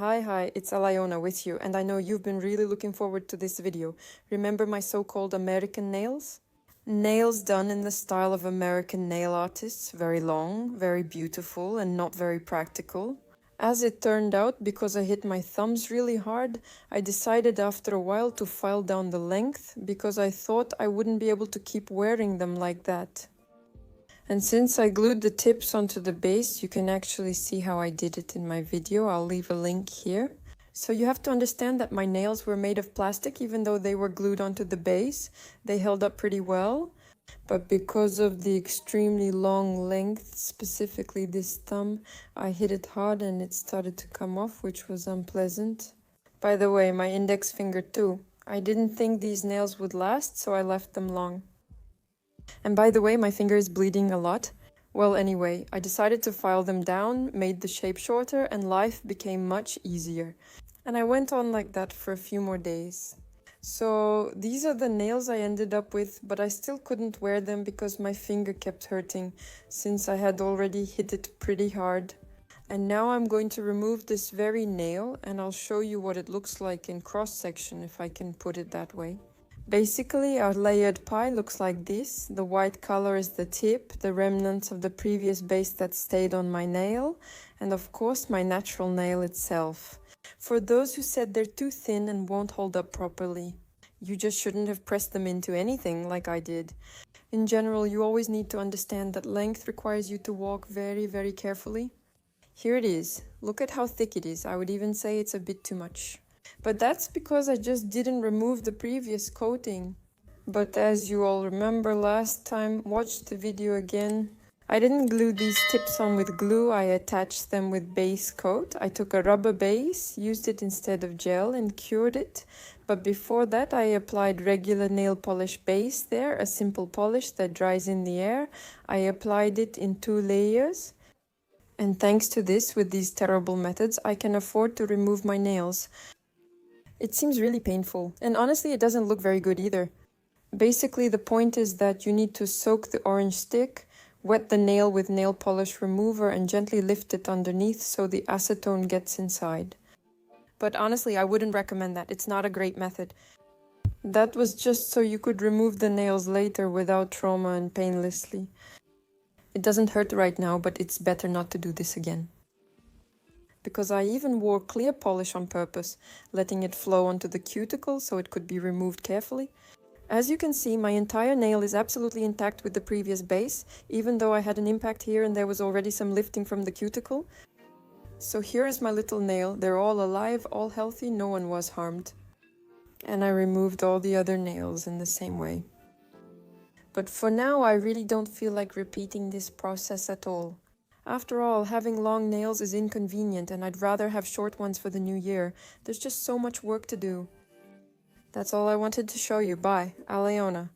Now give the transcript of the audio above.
Hi, it's Alayona with you, and I know you've been really looking forward to this video. Remember my so-called American nails? Nails done in the style of American nail artists, very long, very beautiful, and not very practical. As it turned out, because I hit my thumbs really hard, I decided after a while to file down the length, because I thought I wouldn't be able to keep wearing them like that. And since I glued the tips onto the base, you can actually see how I did it in my video. I'll leave a link here. So you have to understand that my nails were made of plastic, even though they were glued onto the base. They held up pretty well, but because of the extremely long length, specifically this thumb, I hit it hard and it started to come off, which was unpleasant. By the way, my index finger too. I didn't think these nails would last, so I left them long. And by the way, my finger is bleeding a lot. Well, anyway, I decided to file them down, made the shape shorter, and life became much easier. And I went on like that for a few more days. So these are the nails I ended up with, but I still couldn't wear them because my finger kept hurting, since I had already hit it pretty hard. And now I'm going to remove this very nail, and I'll show you what it looks like in cross-section, if I can put it that way. Basically, our layered pie looks like this. The white color is the tip, the remnants of the previous base that stayed on my nail, and of course my natural nail itself. For those who said they're too thin and won't hold up properly, you just shouldn't have pressed them into anything like I did. In general, you always need to understand that length requires you to walk very, very carefully. Here it is. Look at how thick it is. I would even say it's a bit too much. But that's because I just didn't remove the previous coating. But as you all remember last time, watch the video again. I didn't glue these tips on with glue, I attached them with base coat. I took a rubber base, used it instead of gel and cured it. But before that I applied regular nail polish base there, a simple polish that dries in the air. I applied it in 2 layers. And thanks to this, with these terrible methods, I can afford to remove my nails. It seems really painful, and honestly it doesn't look very good either. Basically the point is that you need to soak the orange stick, wet the nail with nail polish remover and gently lift it underneath so the acetone gets inside. But honestly I wouldn't recommend that, it's not a great method. That was just so you could remove the nails later without trauma and painlessly. It doesn't hurt right now, but it's better not to do this again. Because I even wore clear polish on purpose, letting it flow onto the cuticle so it could be removed carefully. As you can see, my entire nail is absolutely intact with the previous base, even though I had an impact here and there was already some lifting from the cuticle. So here is my little nail. They're all alive, all healthy, no one was harmed. And I removed all the other nails in the same way. But for now, I really don't feel like repeating this process at all. After all, having long nails is inconvenient and I'd rather have short ones for the new year. There's just so much work to do. That's all I wanted to show you. Bye. Alayona.